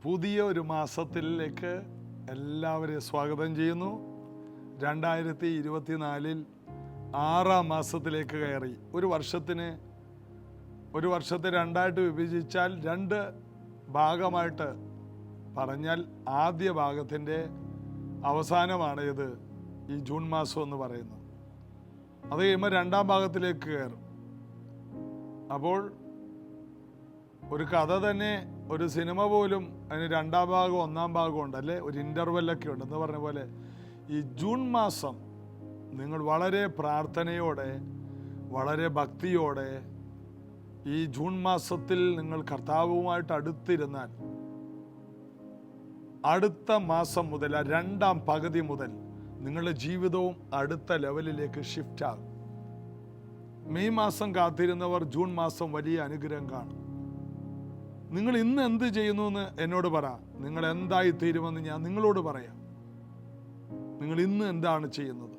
പുതിയ ഒരു മാസത്തിലേക്ക് എല്ലാവരെയും സ്വാഗതം ചെയ്യുന്നു. 2024 6-ാം മാസത്തിലേക്ക് കയറി. ഒരു വർഷത്തെ രണ്ടായിട്ട് വിഭജിച്ചാൽ 2 ഭാഗമായിട്ട് പറഞ്ഞാൽ ആദ്യ ഭാഗത്തിൻ്റെ അവസാനമാണ് ഇത് ഈ ജൂൺ മാസം എന്ന് പറയുന്നത്. അത് കഴിയുമ്പോൾ 2-ാം ഭാഗത്തിലേക്ക് കയറും. അപ്പോൾ ഒരു കഥ തന്നെ, ഒരു സിനിമ പോലും അതിന് 2-ാം ഭാഗം 1-ാം ഭാഗം ഉണ്ടല്ലേ, ഒരു ഇൻ്റർവെല്ലൊക്കെ ഉണ്ട്. എന്ന് പറഞ്ഞ പോലെ ഈ ജൂൺ മാസം നിങ്ങൾ വളരെ പ്രാർത്ഥനയോടെ, വളരെ ഭക്തിയോടെ ഈ ജൂൺ മാസത്തിൽ നിങ്ങൾ കർത്താവുമായിട്ട് അടുത്തിരുന്നാൽ അടുത്ത മാസം മുതൽ, 2-ാം പകുതി മുതൽ നിങ്ങളുടെ ജീവിതവും അടുത്ത ലെവലിലേക്ക് ഷിഫ്റ്റ് ആകും. മെയ് മാസം കാത്തിരുന്നവർ ജൂൺ മാസം വലിയ അനുഗ്രഹം കാണും. നിങ്ങൾ ഇന്ന് എന്ത് ചെയ്യുന്നു എന്ന് എന്നോട് പറ. നിങ്ങൾ എന്തായി തീരുമെന്ന് ഞാൻ നിങ്ങളോട് പറയാം. നിങ്ങൾ ഇന്ന് എന്താണ് ചെയ്യുന്നത്?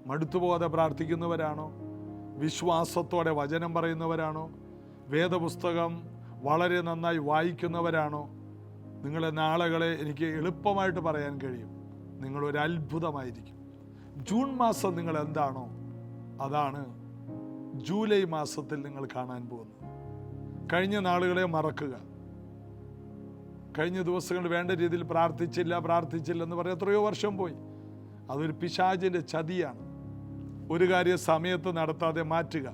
മടുത്തുപോകാതെ പ്രാർത്ഥിക്കുന്നവരാണോ? വിശ്വാസത്തോടെ വചനം പറയുന്നവരാണോ? വേദപുസ്തകം വളരെ നന്നായി വായിക്കുന്നവരാണോ? നിങ്ങളെ നാളുകളെ എനിക്ക് എളുപ്പമായിട്ട് പറയാൻ കഴിയും. നിങ്ങളൊരു അത്ഭുതമായിരിക്കും. ജൂൺ മാസം നിങ്ങൾ എന്താണോ അതാണ് ജൂലൈ മാസത്തിൽ നിങ്ങൾ കാണാൻ പോകുന്നത്. കഴിഞ്ഞ നാളുകളെ മറക്കുക. കഴിഞ്ഞ ദിവസങ്ങൾ വേണ്ട രീതിയിൽ പ്രാർത്ഥിച്ചില്ല എന്ന് പറയാൻ എത്രയോ വർഷം പോയി. അതൊരു പിശാചിൻ്റെ ചതിയാണ്. ഒരു കാര്യം സമയത്ത് നടത്താതെ മാറ്റുക,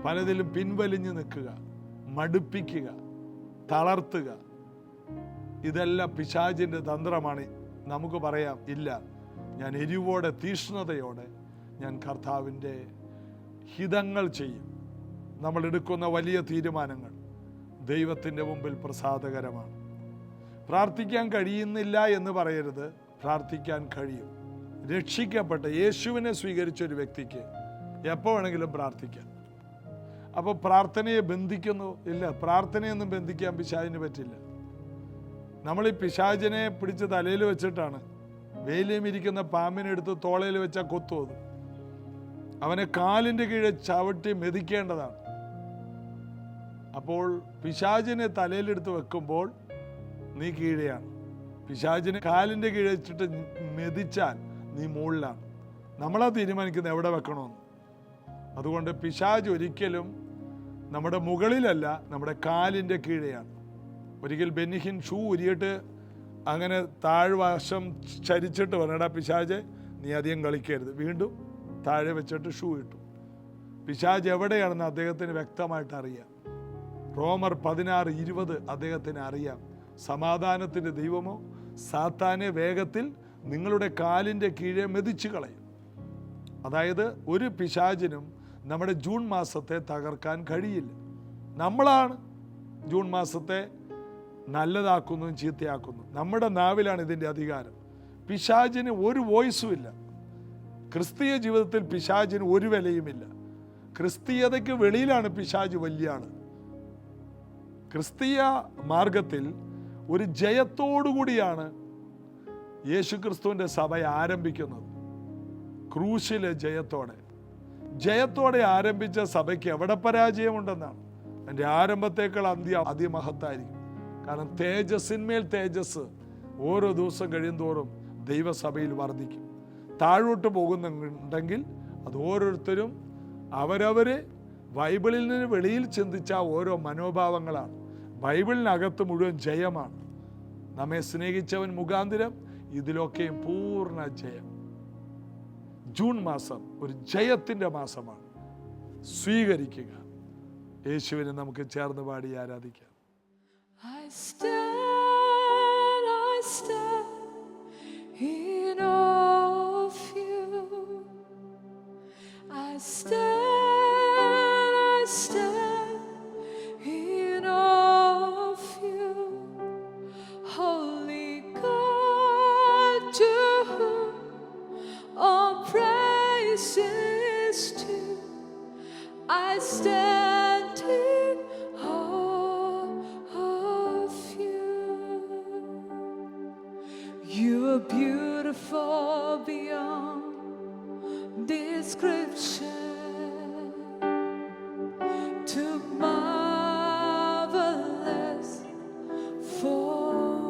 പലതിലും പിൻവലിഞ്ഞ് നിൽക്കുക, മടുപ്പിക്കുക, തളർത്തുക, ഇതെല്ലാം പിശാചിൻ്റെ തന്ത്രമാണ്. നമുക്ക് പറയാം, ഇല്ല, ഞാൻ എരിവോടെ തീഷ്ണതയോടെ ഞാൻ കർത്താവിൻ്റെ ഹിതങ്ങൾ ചെയ്യും. നമ്മൾ എടുക്കുന്ന വലിയ തീരുമാനങ്ങൾ ദൈവത്തിൻ്റെ മുമ്പിൽ പ്രസാദകരമാണ്. പ്രാർത്ഥിക്കാൻ കഴിയുന്നില്ല എന്ന് പറയരുത്, പ്രാർത്ഥിക്കാൻ കഴിയും. രക്ഷിക്കപ്പെട്ട യേശുവിനെ സ്വീകരിച്ച ഒരു വ്യക്തിക്ക് എപ്പോൾ വേണമെങ്കിലും പ്രാർത്ഥിക്കാം. അപ്പോൾ പ്രാർത്ഥനയെ ബന്ധിക്കുന്നു? ഇല്ല, പ്രാർത്ഥനയൊന്നും ബന്ധിക്കാൻ പിശാചിന് പറ്റില്ല. നമ്മൾ ഈ പിശാചിനെ പിടിച്ച് തലയിൽ വെച്ചിട്ടാണ്, വേലിയിലിരിക്കുന്ന പാമ്പിനെടുത്ത് തോളയിൽ വെച്ചാൽ കൊത്തുവത്. അവനെ കാലിൻ്റെ കീഴെ ചവിട്ടി മെതിക്കേണ്ടതാണ്. അപ്പോൾ പിശാചിനെ തലയിലെടുത്ത് വെക്കുമ്പോൾ നീ കീഴെയാണ്. പിശാചിനെ കാലിൻ്റെ കീഴെ വെച്ചിട്ട് മെതിച്ചാൽ നീ മുകളിലാണ്. നമ്മളാ തീരുമാനിക്കുന്നത് എവിടെ വെക്കണമെന്ന്. അതുകൊണ്ട് പിശാച് ഒരിക്കലും നമ്മുടെ മുകളിലല്ല, നമ്മുടെ കാലിൻ്റെ കീഴെയാണ്. ഒരിക്കൽ ബെന്നിഹിൻ ഷൂ ഉരിയിട്ട് അങ്ങനെ താഴ്വശം ചരിച്ചിട്ട് പറഞ്ഞടാ പിശാചെ, നീ അധികം കളിക്കരുത്. വീണ്ടും താഴെ വെച്ചിട്ട് ഷൂ ഇട്ടു. പിശാച് എവിടെയാണെന്ന് അദ്ദേഹത്തിന് വ്യക്തമായിട്ട് അറിയാം. റോമർ 16:20 അദ്ദേഹത്തിന് അറിയാം. സമാധാനത്തിൻ്റെ ദൈവമോ സാത്താനെ വേഗത്തിൽ നിങ്ങളുടെ കാലിൻ്റെ കീഴെ മെതിച്ചു കളയും. അതായത് ഒരു പിശാചിനും നമ്മുടെ ജൂൺ മാസത്തെ തകർക്കാൻ കഴിയില്ല. നമ്മളാണ് ജൂൺ മാസത്തെ നല്ലതാക്കുന്നതും ചീത്തയാക്കുന്നു. നമ്മുടെ നാവിലാണ് ഇതിൻ്റെ അധികാരം. പിശാചിന് ഒരു വോയിസും ഇല്ല. ക്രിസ്തീയ ജീവിതത്തിൽ പിശാചിന് ഒരു വിലയുമില്ല. ക്രിസ്തീയതയ്ക്ക് വെളിയിലാണ് പിശാച് വലിയ ആള്. ക്രിസ്തീയ മാർഗത്തിൽ ഒരു ജയത്തോടുകൂടിയാണ് യേശുക്രിസ്തുവിൻ്റെ സഭ ആരംഭിക്കുന്നത്. ക്രൂശിലെ ജയത്തോടെ ആരംഭിച്ച സഭയ്ക്ക് എവിടെ പരാജയമുണ്ടെന്നാണ്. അതിൻ്റെ ആരംഭത്തേക്കാൾ അതിമഹത്തായിരിക്കും. കാരണം തേജസ്സിന്മേൽ തേജസ് ഓരോ ദിവസം കഴിയുന്തോറും ദൈവസഭയിൽ വർദ്ധിക്കും. താഴോട്ട് പോകുന്നുണ്ടെങ്കിൽ അത് ഓരോരുത്തരും അവരവരെ ബൈബിളിൽ നിന്ന് വെളിയിൽ ചിന്തിച്ച ഓരോ മനോഭാവങ്ങളാണ്. ബൈബിളിനകത്ത് മുഴുവൻ ജയമാണ്. നമ്മെ സ്നേഹിച്ചവൻ മുഖാന്തിരം ഇതിലൊക്കെയും പൂർണ്ണ ജയം. ജൂൺ മാസം ഒരു ജയത്തിൻ്റെ മാസമാണ്. സ്വീകരിക്കുക. യേശുവിനെ നമുക്ക് ചേർന്ന് പാടി ആരാധിക്കാം. I stand in awe of you. I stand in awe of you. Holy God, to whom all praise is due. I stand in awe of you. You are beautiful beyond description. Too marvelous for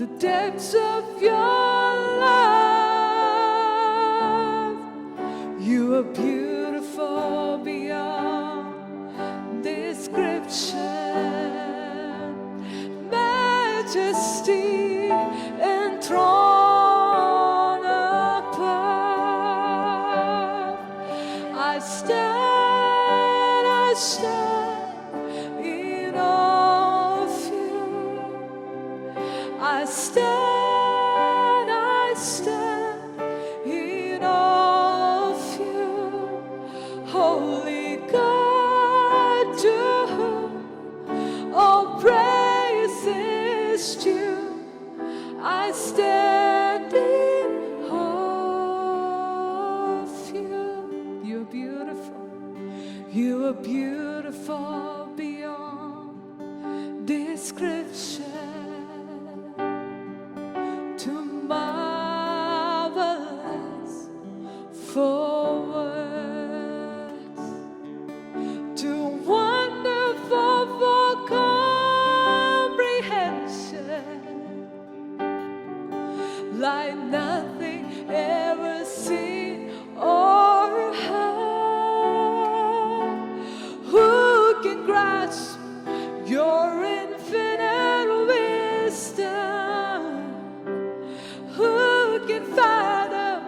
the depths of your love. You are beautiful beyond description, majesty enthroned above. I stand in awe of you. I stand in awe of you. Holy God, to whom all praise is due. I stand in awe of you. You're beautiful. You are beautiful beyond description, too marvelous for words, too wonderful for comprehension, like nothing ever seen or heard. Who can grasp your infinite wisdom? Who can fathom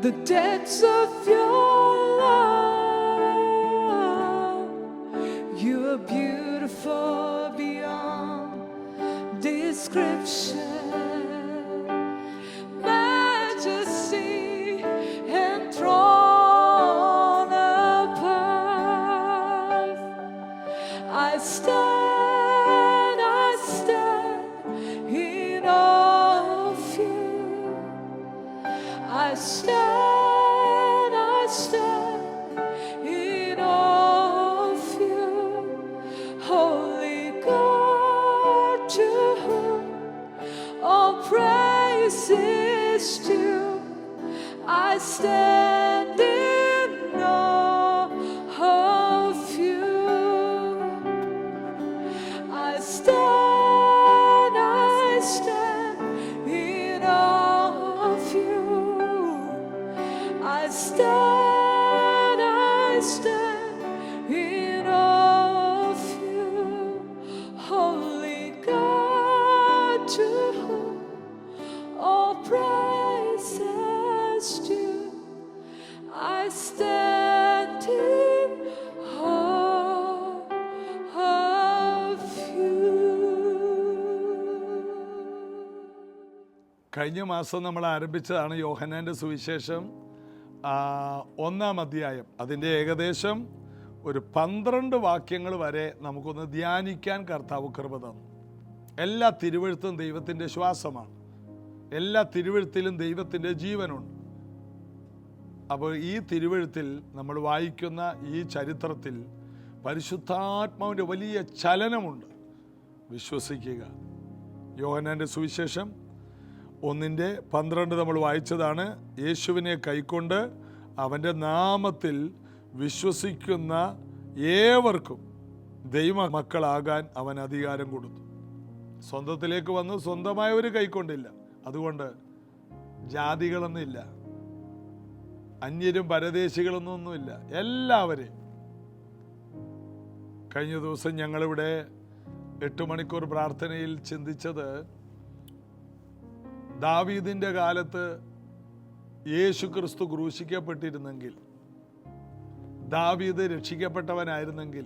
the depths of your love? You are beautiful beyond description, majesty enthroned above. I stand in awe of you. I stand in awe of you. Holy God, to whom all praise is due. I stand in awe of you. I stand in awe of you. I stand in awe of you. Holy God, to whom all praise is due. I stand in awe of you. കഴിഞ്ഞ മാസം നമ്മൾ ആരംഭിച്ചതാണ് യോഹന്നാൻ്റെ സുവിശേഷം 1-ാം അധ്യായം. അതിൻ്റെ ഏകദേശം ഒരു 12 വാക്യങ്ങൾ വരെ നമുക്കൊന്ന് ധ്യാനിക്കാൻ കർത്താവ് കൃപ തന്നു. എല്ലാ തിരുവെഴുത്തും ദൈവത്തിൻ്റെ ശ്വാസമാണ്. എല്ലാ തിരുവെഴുത്തിലും ദൈവത്തിൻ്റെ ജീവനുണ്ട്. അപ്പോൾ ഈ തിരുവെഴുത്തിൽ നമ്മൾ വായിക്കുന്ന ഈ ചരിത്രത്തിൽ പരിശുദ്ധാത്മാവിൻ്റെ വലിയ ചലനമുണ്ട്. വിശ്വസിക്കുക. യോഹന്നാൻ്റെ സുവിശേഷം 1:12 നമ്മൾ വായിച്ചതാണ്. യേശുവിനെ കൈക്കൊണ്ട് അവൻ്റെ നാമത്തിൽ വിശ്വസിക്കുന്ന ഏവർക്കും ദൈവ മക്കളാകാൻ അവൻ അധികാരം കൊടുത്തു. സ്വന്തത്തിലേക്ക് വന്ന് സ്വന്തമായവർ കൈക്കൊണ്ടില്ല. അതുകൊണ്ട് ജാതികളൊന്നുമില്ല, അന്യരും പരദേശികളൊന്നുമില്ല, എല്ലാവരെയും. കഴിഞ്ഞ ദിവസം ഞങ്ങളിവിടെ 8 മണിക്കൂർ പ്രാർത്ഥനയിൽ ചിന്തിച്ചത്, ദാവീദിൻ്റെ കാലത്ത് യേശു ക്രിസ്തു ക്രൂശിക്കപ്പെട്ടിരുന്നെങ്കിൽ, ദാവീദ് രക്ഷിക്കപ്പെട്ടവനായിരുന്നെങ്കിൽ,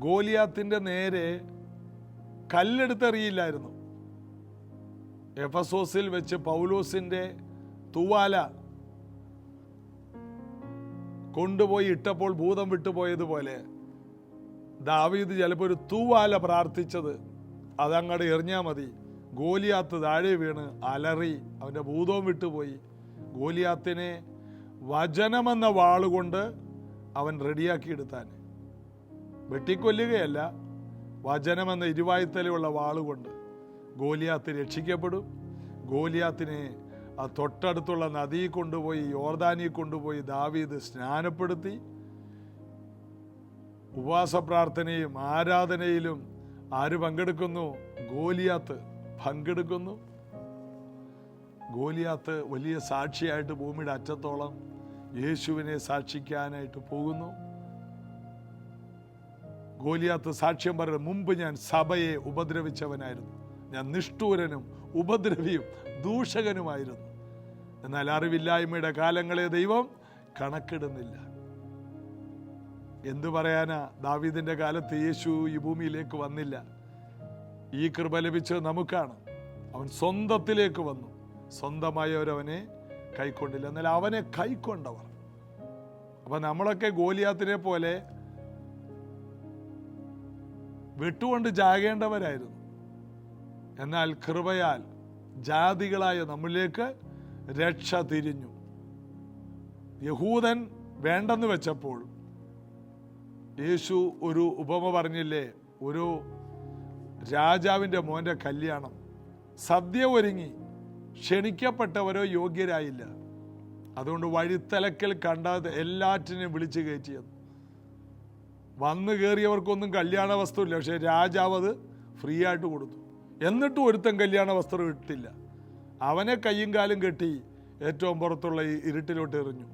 ഗോലിയാത്തിൻ്റെ നേരെ കല്ലെടുത്തെറിയില്ലായിരുന്നു. എഫസോസിൽ വെച്ച് പൗലോസിൻ്റെ തൂവാല കൊണ്ടുപോയി ഇട്ടപ്പോൾ ഭൂതം വിട്ടുപോയതുപോലെ ദാവീദ് ചിലപ്പോൾ ഒരു തൂവാല പ്രാർത്ഥിച്ചത് അതങ്ങോട്ട് എറിഞ്ഞാൽ മതി, ഗോലിയാത്ത് താഴെ വീണ് അലറി, അവൻ്റെ ഭൂതവും വിട്ടുപോയി. ഗോലിയാത്തിനെ വചനമെന്ന വാളുകൊണ്ട് അവൻ റെഡിയാക്കിയെടുത്താൻ. വെട്ടിക്കൊല്ലുകയല്ല, വചനമെന്ന ഇരുവായ്ത്തലയുള്ള വാളുകൊണ്ട് ഗോലിയാത്ത് രക്ഷിക്കപ്പെടും. ഗോലിയാത്തിനെ ആ തൊട്ടടുത്തുള്ള നദിയിൽ കൊണ്ടുപോയി, യോർദാനിൽ കൊണ്ടുപോയി ദാവീദ് സ്നാനപ്പെടുത്തി. ഉപവാസ പ്രാർത്ഥനയും ആരാധനയിലും ആര് പങ്കെടുക്കുന്നു? ഗോലിയാത്ത്. പങ്കെടുക്കുന്നു. ഗോലിയാത്ത് വലിയ സാക്ഷിയായിട്ട് ഭൂമിയുടെ അറ്റത്തോളം യേശുവിനെ സാക്ഷിക്കാനായിട്ട് പോകുന്നു. ഗോലിയാത്ത് സാക്ഷ്യം പറയുന്നത്, മുമ്പ് ഞാൻ സഭയെ ഉപദ്രവിച്ചവനായിരുന്നു, ഞാൻ നിഷ്ഠൂരനും ഉപദ്രവിയും ദൂഷകനുമായിരുന്നു. എന്നാൽ അറിവില്ലായ്മയുടെ കാലങ്ങളെ ദൈവം കണക്കിടുന്നില്ല. എന്തു പറയാനാ, ദാവീദിന്റെ കാലത്ത് യേശു ഈ ഭൂമിയിലേക്ക് വന്നില്ല. ഈ കൃപ ലഭിച്ചത് നമുക്കാണ്. അവൻ സ്വന്തത്തിലേക്ക് വന്നു, സ്വന്തമായവരവനെ കൈക്കൊണ്ടില്ല. എന്നാൽ അവനെ കൈക്കൊണ്ടവർ. അപ്പൊ നമ്മളൊക്കെ ഗോലിയാത്തിനെ പോലെ വെട്ടുകൊണ്ട് ജാകേണ്ടവരായിരുന്നു. എന്നാൽ കൃപയാൽ ജാതികളായ നമ്മളിലേക്ക് രക്ഷ തിരിഞ്ഞു. യഹൂദൻ വേണ്ടെന്ന് വെച്ചപ്പോൾ യേശു ഒരു ഉപമ പറഞ്ഞില്ലേ, ഒരു രാജാവിൻ്റെ മോൻ്റെ കല്യാണം, സദ്യ ഒരുങ്ങി, ക്ഷണിക്കപ്പെട്ടവരോ യോഗ്യരായില്ല. അതുകൊണ്ട് വഴിത്തലക്കൽ കണ്ടാതെ എല്ലാറ്റിനെയും വിളിച്ചു കയറ്റിയത്. വന്നു കയറിയവർക്കൊന്നും കല്യാണ വസ്ത്രമില്ല, പക്ഷേ രാജാവ് അത് ഫ്രീ ആയിട്ട് കൊടുത്തു. എന്നിട്ടും ഒരുത്തൻ കല്യാണ വസ്ത്രം ഇട്ടില്ല. അവനെ കയ്യും കാലും കെട്ടി ഏറ്റവും പുറത്തുള്ള ഈ ഇരുട്ടിലോട്ട് എറിഞ്ഞു.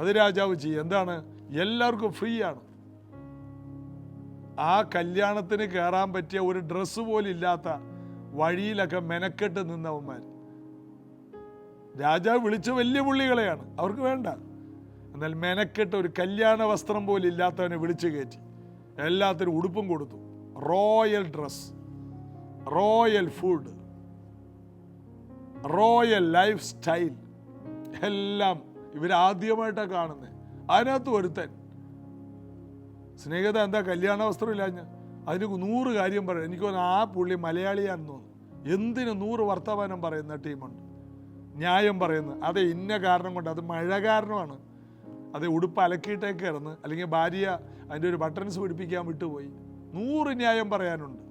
അത് രാജാവ് ചെയ്യും. എന്താണ്? എല്ലാവർക്കും ഫ്രീ ആണ്. ആ കല്യാണത്തിന് കയറാൻ പറ്റിയ ഒരു ഡ്രസ്സ് പോലും ഇല്ലാത്ത വഴിയിലൊക്കെ മെനക്കെട്ട് നിന്നവന്മാർ. രാജാവ് വിളിച്ച വലിയ പുള്ളികളെയാണ്, അവർക്ക് വേണ്ട. എന്നാൽ മെനക്കെട്ട് ഒരു കല്യാണ വസ്ത്രം പോലും ഇല്ലാത്തവനെ വിളിച്ചു കയറ്റി എല്ലാത്തിനും ഉടുപ്പും കൊടുത്തു. Royal dress, royal food, royal life style എല്ലാം ഇവരാദ്യമായിട്ടാണ് കാണുന്നത്. അതിനകത്ത് ഒരുത്തൻ, സ്നേഹിത എന്താ കല്യാണ വസ്ത്രം ഇല്ലാഞ്ഞ? അതിന് 100 കാര്യം പറയാം. എനിക്ക് തോന്നുന്നു ആ പുള്ളി മലയാളിയാണെന്ന് തോന്നുന്നു. എന്തിന് 100 വർത്തമാനം പറയുന്ന ടീമുണ്ട്, ന്യായം പറയുന്നത്. അത് ഇന്ന കാരണം കൊണ്ട്, അത് മഴ കാരണമാണ്, അത് ഉടുപ്പ് അലക്കിയിട്ടേക്കായിരുന്നു, അല്ലെങ്കിൽ ഭാര്യ അതിൻ്റെ ഒരു ബട്ടൺസ് പിടിപ്പിക്കാൻ വിട്ടുപോയി. 100 ന്യായം പറയാനുണ്ട്.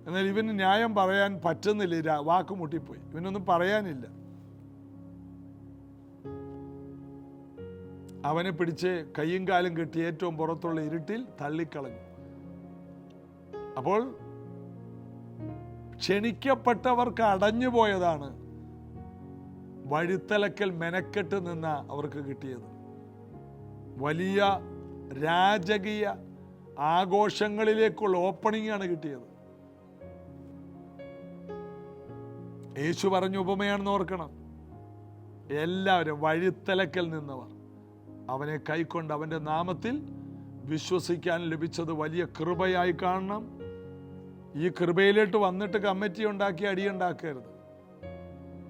എന്നാൽ ഇവന് ന്യായം പറയാൻ പറ്റുന്നില്ല, വാക്ക് മുട്ടിപ്പോയി, ഇവനൊന്നും പറയാനില്ല. അവനെ പിടിച്ച് കയ്യും കാലും കെട്ടി ഏറ്റവും പുറത്തുള്ള ഇരുട്ടിൽ തള്ളിക്കളഞ്ഞു. അപ്പോൾ ക്ഷണിക്കപ്പെട്ടവർക്ക് അടഞ്ഞുപോയതാണ് വഴിത്തലക്കൽ മെനക്കെട്ട് നിന്ന അവർക്ക് കിട്ടിയത്. വലിയ രാജകീയ ആഘോഷങ്ങളിലേക്കുള്ള ഓപ്പണിംഗ് ആണ് കിട്ടിയത്. യേശു പറഞ്ഞ ഉപമയാണെന്ന് ഓർക്കണം. എല്ലാവരും വഴിത്തലക്കൽ നിന്നവർ അവനെ കൈക്കൊണ്ട് അവൻ്റെ നാമത്തിൽ വിശ്വസിക്കാൻ ലഭിച്ചത് വലിയ കൃപയായി കാണണം. ഈ കൃപയിലോട്ട് വന്നിട്ട് കമ്മിറ്റി ഉണ്ടാക്കി അടിയുണ്ടാക്കരുത്.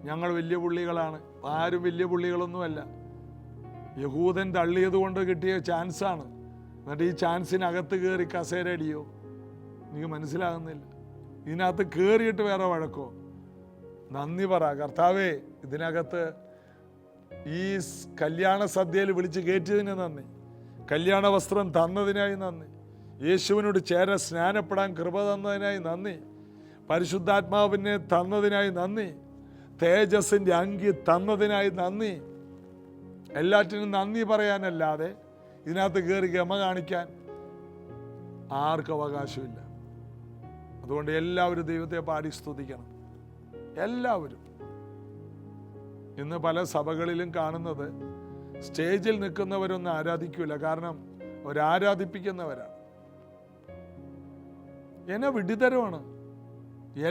ഞങ്ങൾ വലിയ പുള്ളികളാണ്. ആരും വലിയ പുള്ളികളൊന്നുമല്ല. യഹൂദൻ തള്ളിയത് കൊണ്ട് കിട്ടിയ ചാൻസാണ്. എന്നിട്ട് ഈ ചാൻസിനകത്ത് കയറി കസേര അടിയോ? എനിക്ക് മനസ്സിലാകുന്നില്ല. ഇതിനകത്ത് കയറിയിട്ട് വേറെ വഴക്കോ? നന്ദി പറ കർത്താവേ, ഇതിനകത്ത് ഈ കല്യാണ സദ്യയിൽ വിളിച്ച് കയറ്റിയതിന് നന്ദി, കല്യാണ വസ്ത്രം തന്നതിനായി നന്ദി, യേശുവിനോട് ചേര സ്നാനപ്പെടാൻ കൃപ തന്നതിനായി നന്ദി, പരിശുദ്ധാത്മാവിനെ തന്നതിനായി നന്ദി, തേജസ്സിൻ്റെ അങ്കി തന്നതിനായി നന്ദി. എല്ലാറ്റിനും നന്ദി പറയാനല്ലാതെ ഇതിനകത്ത് കയറി ഗമ കാണിക്കാൻ ആർക്കും അവകാശമില്ല. അതുകൊണ്ട് എല്ലാവരും ദൈവത്തെ പാടി സ്തുതിക്കണം. എല്ലാവരും. ഇന്ന് പല സഭകളിലും കാണുന്നത് സ്റ്റേജിൽ നിൽക്കുന്നവരൊന്നും ആരാധിക്കില്ല. കാരണം അവരാരാധിപ്പിക്കുന്നവരാണ്. എന്നെ വിഡിതരമാണ്.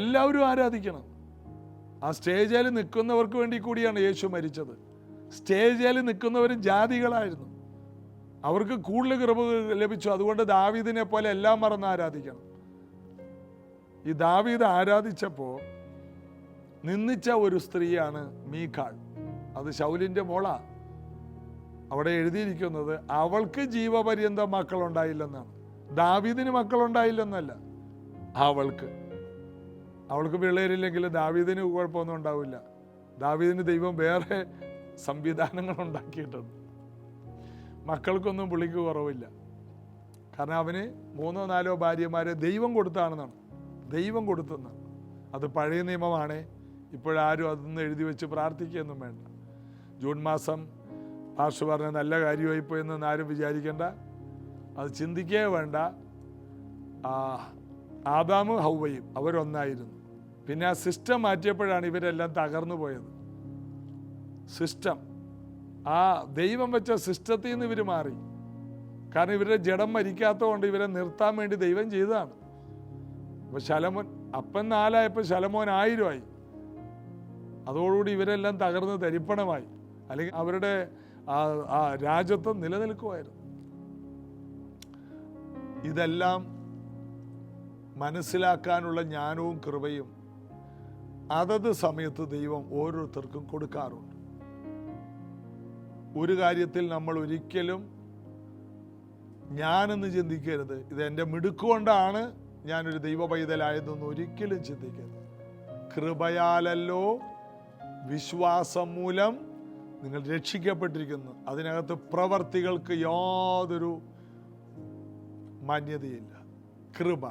എല്ലാവരും ആരാധിക്കണം. ആ സ്റ്റേജിൽ നിൽക്കുന്നവർക്ക് വേണ്ടി കൂടിയാണ് യേശു മരിച്ചത്. സ്റ്റേജിൽ നിൽക്കുന്നവരും ജാതികളായിരുന്നു. അവർക്ക് കൂടുതൽ കൃപ ലഭിച്ചു. അതുകൊണ്ട് ദാവീദിനെ പോലെ എല്ലാം മറന്ന് ആരാധിക്കണം. ഈ ദാവീദ് ആരാധിച്ചപ്പോൾ നിന്ദിച്ച ഒരു സ്ത്രീയാണ് മീഖാൾ. അത് ശൗലിൻ്റെ മോളാ. അവിടെ എഴുതിയിരിക്കുന്നത് അവൾക്ക് ജീവപര്യന്തം മക്കളുണ്ടായില്ലെന്നാണ്. ദാവീദിന് മക്കളുണ്ടായില്ലെന്നല്ല, അവൾക്ക് പിള്ളേരില്ലെങ്കിലും ദാവീദിന് കുഴപ്പമൊന്നും ഉണ്ടാവില്ല. ദാവീദിന് ദൈവം വേറെ സംവിധാനങ്ങൾ ഉണ്ടാക്കിയിട്ടുണ്ട്. മക്കൾക്കൊന്നും പുള്ളിക്ക് കുറവില്ല. കാരണം അവന് 3 or 4 ഭാര്യമാരെ ദൈവം കൊടുത്താണെന്നാണ്. ദൈവം കൊടുത്തെന്നാണ്. അത് പഴയ നിയമമാണ്. ഇപ്പോഴാരും അതൊന്നും എഴുതി വെച്ച് പ്രാർത്ഥിക്കുകയൊന്നും വേണ്ട. ജൂൺ മാസം പാസ്റ്റർ പറഞ്ഞ നല്ല കാര്യമായിപ്പോയെന്ന് ആരും വിചാരിക്കേണ്ട. അത് ചിന്തിക്കേ വേണ്ട. ആദാമും ഹൗവയും അവരൊന്നായിരുന്നു. പിന്നെ ആ സിസ്റ്റം മാറ്റിയപ്പോഴാണ് ഇവരെല്ലാം തകർന്നു പോയത്. സിസ്റ്റം, ആ ദൈവം വെച്ച സിസ്റ്റത്തിൽ നിന്ന് ഇവർ മാറി. കാരണം ഇവരുടെ ജഡം മരിക്കാത്തതുകൊണ്ട് ഇവരെ നിർത്താൻ വേണ്ടി ദൈവം ചെയ്തതാണ്. അപ്പോൾ ശലോമോൻ, അപ്പൻ 4 ശലോമോൻ 1000 അതോടുകൂടി ഇവരെല്ലാം തകർന്ന് തരിപ്പണമായി. അല്ലെങ്കിൽ അവരുടെ ആ രാജ്യത്വം നിലനിൽക്കുമായിരുന്നു. ഇതെല്ലാം മനസ്സിലാക്കാനുള്ള ജ്ഞാനവും കൃപയും അതത് സമയത്ത് ദൈവം ഓരോരുത്തർക്കും കൊടുക്കാറുണ്ട്. ഒരു കാര്യത്തിൽ നമ്മൾ ഒരിക്കലും ഞാനെന്ന് ചിന്തിക്കരുത്, ഇത് എൻ്റെ മിടുക്കുകൊണ്ടാണ് ഞാനൊരു ദൈവ പൈതലായതെന്ന് ഒരിക്കലും ചിന്തിക്കരുത്. കൃപയാലല്ലോ വിശ്വാസം മൂലം നിങ്ങൾ രക്ഷിക്കപ്പെട്ടിരിക്കുന്നു. അതിനകത്ത് പ്രവർത്തികൾക്ക് യാതൊരു മാന്യതയില്ല. കൃപ.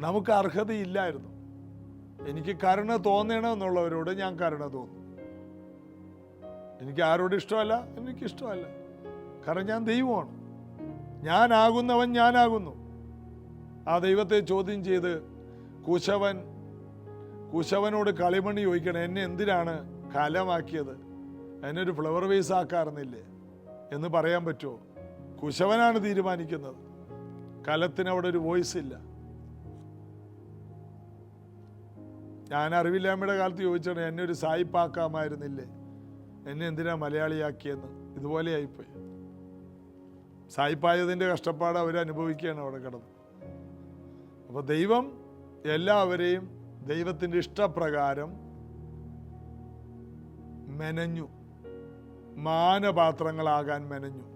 നമുക്ക് അർഹതയില്ലായിരുന്നു. എനിക്ക് കരുണ തോന്നണമെന്നുള്ളവരോട് ഞാൻ കരുണ തോന്നും. എനിക്ക് ആരോട് ഇഷ്ടമല്ല, എനിക്കിഷ്ടമല്ല. കാരണം ഞാൻ ദൈവമാണ്. ഞാനാകുന്നവൻ ഞാനാകുന്നു. ആ ദൈവത്തെ ചോദ്യം ചെയ്ത് കുശവനോട് കളിമണി ചോദിക്കണം, എന്നെ എന്തിനാണ് കലമാക്കിയത്, എന്നെ ഒരു ഫ്ലവർ വേസ് ആക്കാറുന്നില്ലേ എന്ന് പറയാൻ പറ്റുമോ? കുശവനാണ് തീരുമാനിക്കുന്നത്. കലത്തിന് അവിടെ ഒരു വോയിസ് ഇല്ല. ഞാൻ അറിവില്ലായ്മയുടെ കാലത്ത് ചോദിച്ചാണ്, എന്നെ ഒരു സായിപ്പാക്കാമായിരുന്നില്ലേ, എന്നെ എന്തിനാ മലയാളിയാക്കിയെന്ന്. ഇതുപോലെ ആയിപ്പോയി. സായിപ്പായതിൻ്റെ കഷ്ടപ്പാട് അവരനുഭവിക്കുകയാണ് അവിടെ കിടന്ന്. അപ്പോൾ ദൈവം എല്ലാവരെയും ദൈവത്തിൻ്റെ ഇഷ്ടപ്രകാരം മെനഞ്ഞു, മാനപാത്രങ്ങളാകാൻ മെനഞ്ഞു.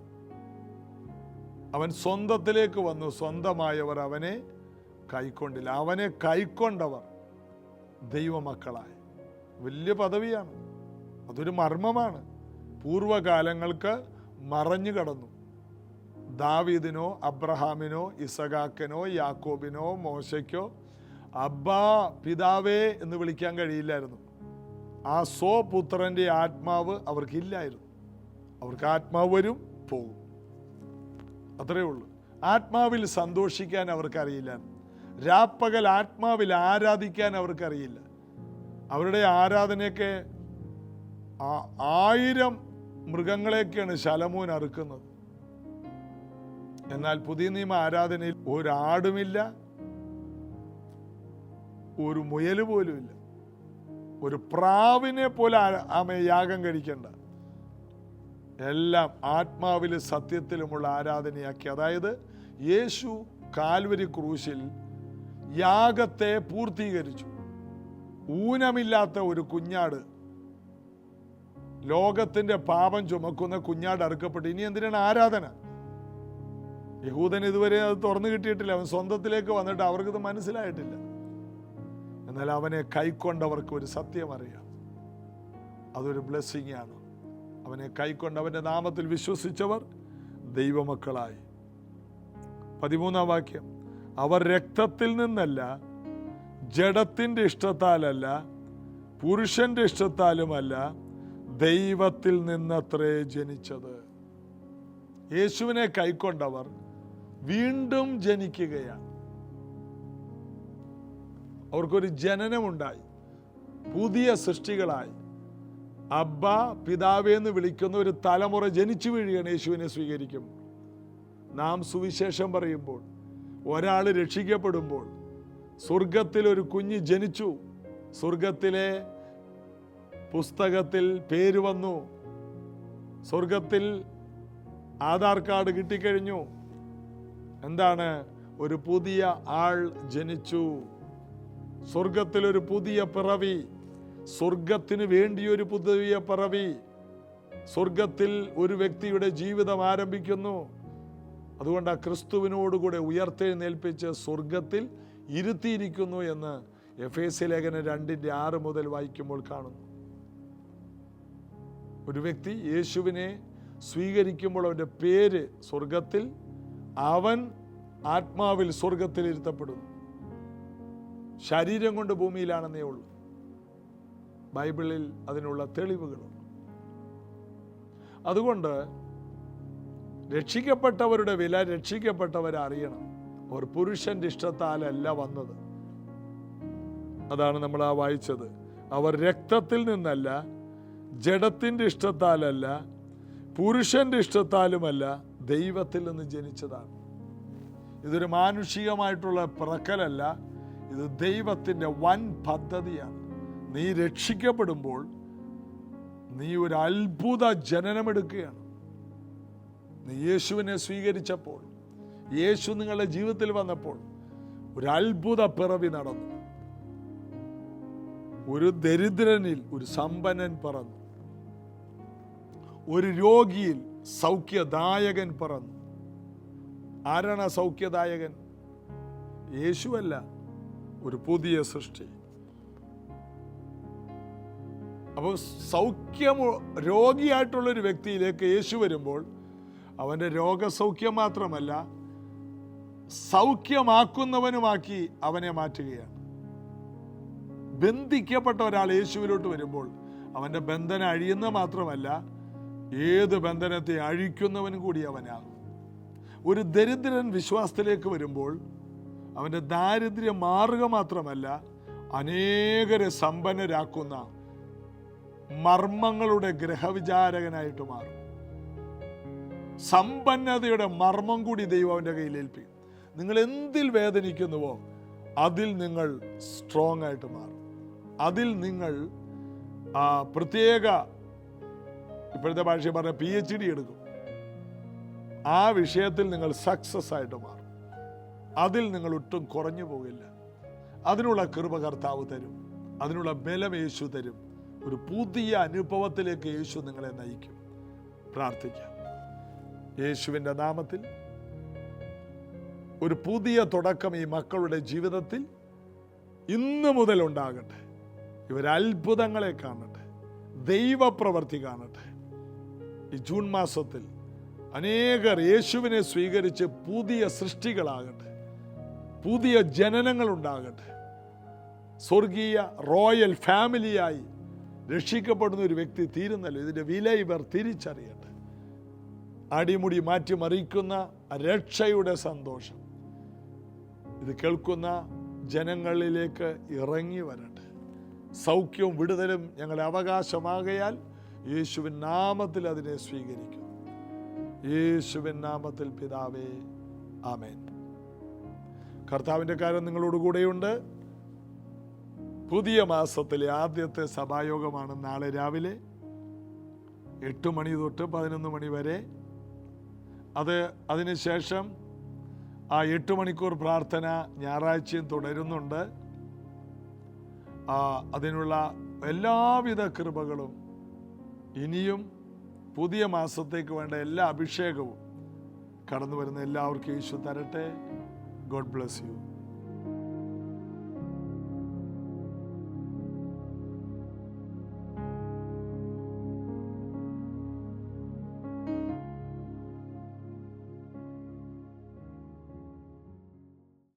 അവൻ സ്വന്തത്തിലേക്ക് വന്നു, സ്വന്തമായവർ അവനെ കൈക്കൊണ്ടില്ല. അവനെ കൈക്കൊണ്ടവർ ദൈവമക്കളായി. വലിയ പദവിയാണ്, അതൊരു മർമ്മമാണ്. പൂർവകാലങ്ങൾക്ക് മറഞ്ഞു കടന്നു. ദാവീദിനോ അബ്രഹാമിനോ ഇസഹാക്കിനോ യാക്കോബിനോ മോശയ്ക്കോ അബ്ബാ പിതാവേ എന്ന് വിളിക്കാൻ കഴിയില്ലായിരുന്നു. ആ സ്വപുത്രൻ്റെ ആത്മാവ് അവർക്കില്ലായിരുന്നു. അവർക്ക് ആത്മാവ് വരും, പോകും, അത്രയേ ഉള്ളൂ. ആത്മാവിൽ സന്തോഷിക്കാൻ അവർക്കറിയില്ല. രാപ്പകൽ ആത്മാവിൽ ആരാധിക്കാൻ അവർക്കറിയില്ല. അവരുടെ ആരാധനയൊക്കെ 1000 മൃഗങ്ങളെയൊക്കെയാണ് ശലോമോൻ അറുക്കുന്നത്. എന്നാൽ പുതിയ നിയമ ആരാധനയിൽ ഒരാടുമില്ല, ഒരു മുയൽ പോലുമില്ല, ഒരു പ്രാവിനെ പോലെ യാഗം കഴിക്കേണ്ട. എല്ലാം ആത്മാവിലും സത്യത്തിലുമുള്ള ആരാധനയാക്കി. അതായത് യേശു കാൽവരി ക്രൂശിൽ യാഗത്തെ പൂർത്തീകരിച്ചു. ഊനമില്ലാത്ത ഒരു കുഞ്ഞാട്, ലോകത്തിന്റെ പാപം ചുമക്കുന്ന കുഞ്ഞാട് അറുക്കപ്പെട്ടു. ഇനി എന്തിനാണ് ആരാധന? യഹൂദൻ ഇതുവരെ അത് തുറന്നു കിട്ടിയിട്ടില്ല. അവൻ സ്വന്തത്തിലേക്ക് വന്നിട്ട് അവർക്കിത് മനസ്സിലായിട്ടില്ല. എന്നാൽ അവനെ കൈക്കൊണ്ടവർക്ക് ഒരു സത്യം അറിയാം, അതൊരു ബ്ലെസ്സിങ് ആണ്. അവനെ കൈക്കൊണ്ട് അവന്റെ നാമത്തിൽ വിശ്വസിച്ചവർ ദൈവമക്കളായി. 13-ാം വാക്യം, അവർ രക്തത്തിൽ നിന്നല്ല, ജഡത്തിന്റെ ഇഷ്ടത്താലല്ല, പുരുഷന്റെ ഇഷ്ടത്താലുമല്ല, ദൈവത്തിൽ നിന്നത്രേ ജനിച്ചത്. യേശുവിനെ കൈക്കൊണ്ടവർ വീണ്ടും ജനിക്കുകയാണ്. അവർക്കൊരു ജനനമുണ്ടായി, പുതിയ സൃഷ്ടികളായി. അബ്ബ പിതാവേ എന്ന് വിളിക്കുന്ന ഒരു തലമുറ ജനിച്ചു വീഴുകയാണ് യേശുവിനെ സ്വീകരിക്കും. നാം സുവിശേഷം പറയുമ്പോൾ, ഒരാൾ രക്ഷിക്കപ്പെടുമ്പോൾ, സ്വർഗത്തിൽ ഒരു കുഞ്ഞ് ജനിച്ചു, സ്വർഗത്തിലെ പുസ്തകത്തിൽ പേര് വന്നു, സ്വർഗത്തിൽ ആധാർ കാർഡ് കിട്ടിക്കഴിഞ്ഞു. എന്താണ്? ഒരു പുതിയ ആൾ ജനിച്ചു. സ്വർഗത്തിൽ ഒരു പുതിയ പിറവി, സ്വർഗത്തിന് വേണ്ടിയൊരു പുതിയ പിറവി. സ്വർഗത്തിൽ ഒരു വ്യക്തിയുടെ ജീവിതം ആരംഭിക്കുന്നു. അതുകൊണ്ട് ആ ക്രിസ്തുവിനോടുകൂടെ ഉയർത്തെഴുന്നേൽപ്പിച്ച് സ്വർഗത്തിൽ ഇരുത്തിയിരിക്കുന്നു എന്ന് എഫേസ്യ ലേഖനം 2:6 മുതൽ വായിക്കുമ്പോൾ കാണുന്നു. ഒരു വ്യക്തി യേശുവിനെ സ്വീകരിക്കുമ്പോൾ അവൻ്റെ പേര് സ്വർഗത്തിൽ, അവൻ ആത്മാവിൽ സ്വർഗത്തിൽ ഇരുത്തപ്പെടുന്നു. ശരീരം കൊണ്ട് ഭൂമിയിലാണെന്നേ ഉള്ളൂ. ബൈബിളിൽ അതിനുള്ള തെളിവുകളുണ്ട്. അതുകൊണ്ട് രക്ഷിക്കപ്പെട്ടവരുടെ വില രക്ഷിക്കപ്പെട്ടവരെ അറിയണം. അവർ പുരുഷന്റെ ഇഷ്ടത്താലല്ല വന്നത്. അതാണ് നമ്മൾ വായിച്ചത്. അവർ രക്തത്തിൽ നിന്നല്ല, ജഡത്തിന്റെ ഇഷ്ടത്താലല്ല, പുരുഷന്റെ ഇഷ്ടത്താലുമല്ല, ദൈവത്തിൽ നിന്ന് ജനിച്ചതാണ്. ഇതൊരു മാനുഷികമായിട്ടുള്ള പിറക്കലല്ല, ഇത് ദൈവത്തിൻ്റെ വൻ പദ്ധതിയാണ്. നീ രക്ഷിക്കപ്പെടുമ്പോൾ നീ ഒരു അത്ഭുത ജനനമെടുക്കുകയാണ്. നീ യേശുവിനെ സ്വീകരിച്ചപ്പോൾ, യേശു നിങ്ങളുടെ ജീവിതത്തിൽ വന്നപ്പോൾ ഒരു അത്ഭുത പിറവി നടന്നു. ഒരു ദരിദ്രനിൽ ഒരു സമ്പന്നൻ പിറന്നു. ഒരു രോഗിയിൽ സൗഖ്യദായകൻ പിറന്നു. ആരാണ് ആ സൗഖ്യദായകൻ? യേശുവല്ല, ഒരു പുതിയ സൃഷ്ടി. അപ്പോൾ രോഗിയായിട്ടുള്ളൊരു വ്യക്തിയിലേക്ക് യേശു വരുമ്പോൾ അവൻ്റെ രോഗസൗഖ്യം മാത്രമല്ല, സൗഖ്യമാക്കുന്നവനുമാക്കി അവനെ മാറ്റുകയാണ്. ബന്ധിക്കപ്പെട്ട ഒരാൾ യേശുവിലോട്ട് വരുമ്പോൾ അവൻ്റെ ബന്ധനം അഴിയുന്ന മാത്രമല്ല, ഏത് ബന്ധനത്തെ അഴിക്കുന്നവനും കൂടി അവനാകും. ഒരു ദരിദ്രൻ വിശ്വാസത്തിലേക്ക് വരുമ്പോൾ അവൻ്റെ ദാരിദ്ര്യം മാറുക മാത്രമല്ല, അനേകരെ സമ്പന്നരാക്കുന്ന മർമ്മങ്ങളുടെ ഗ്രഹവിചാരകനായിട്ട് മാറും. സമ്പന്നതയുടെ മർമ്മം കൂടി ദൈവം അവൻ്റെ കയ്യിൽ ഏൽപ്പിക്കും. നിങ്ങൾ എന്തിൽ വേദനിക്കുന്നുവോ അതിൽ നിങ്ങൾ സ്ട്രോങ് ആയിട്ട് മാറും. അതിൽ നിങ്ങൾ പ്രത്യേക, ഇപ്പോഴത്തെ ഭാഷയിൽ പറഞ്ഞ PhD എടുക്കും. ആ വിഷയത്തിൽ നിങ്ങൾ സക്സസ് ആയിട്ട് മാറും. അതിൽ നിങ്ങൾ ഒട്ടും കുറഞ്ഞു പോകില്ല. അതിനുള്ള കൃപ കർത്താവ് തരും. അതിനുള്ള ബലം യേശു തരും. ഒരു പുതിയ അനുഭവത്തിലേക്ക് യേശു നിങ്ങളെ നയിക്കും. പ്രാർത്ഥിക്കാം. യേശുവിൻ്റെ നാമത്തിൽ ഒരു പുതിയ തുടക്കം ഈ മക്കളുടെ ജീവിതത്തിൽ ഇന്നു മുതൽ ഉണ്ടാകട്ടെ. ഇവർ അത്ഭുതങ്ങളെ കാണട്ടെ, ദൈവപ്രവൃത്തി കാണട്ടെ. ഈ ജൂൺ മാസത്തിൽ അനേകർ യേശുവിനെ സ്വീകരിച്ച് പുതിയ സൃഷ്ടികളാകട്ടെ, പുതിയ ജനനങ്ങൾ ഉണ്ടാകട്ടെ. സ്വർഗീയ റോയൽ ഫാമിലിയായി രക്ഷിക്കപ്പെടുന്ന ഒരു വ്യക്തി തീരുന്നല്ലോ. ഇതിൻ്റെ വില ഇവർ തിരിച്ചറിയട്ടെ. അടിമുടി മാറ്റിമറിക്കുന്ന രക്ഷയുടെ സന്തോഷം ഇത് കേൾക്കുന്ന ജനങ്ങളിലേക്ക് ഇറങ്ങി വരട്ടെ. സൗഖ്യവും വിടുതലും ഞങ്ങളുടെ അവകാശമാകയാൽ യേശുവിൻ നാമത്തിൽ അതിനെ സ്വീകരിക്കും. യേശുവിൻ നാമത്തിൽ പിതാവേ, ആമേൻ. കർത്താവിൻ്റെ കാര്യം നിങ്ങളോട് കൂടെയുണ്ട്. പുതിയ മാസത്തിലെ ആദ്യത്തെ സഭായോഗമാണ് നാളെ രാവിലെ 8 മണി തൊട്ട് 11 മണി വരെ. അതിനുശേഷം 8 മണിക്കൂർ പ്രാർത്ഥന ഞായറാഴ്ചയും തുടരുന്നുണ്ട്. അതിനുള്ള എല്ലാവിധ കൃപകളും ഇനിയും പുതിയ മാസത്തേക്ക് വേണ്ട എല്ലാ അഭിഷേകവും കടന്നു വരുന്ന എല്ലാവർക്കും യേശു തരട്ടെ. God bless you.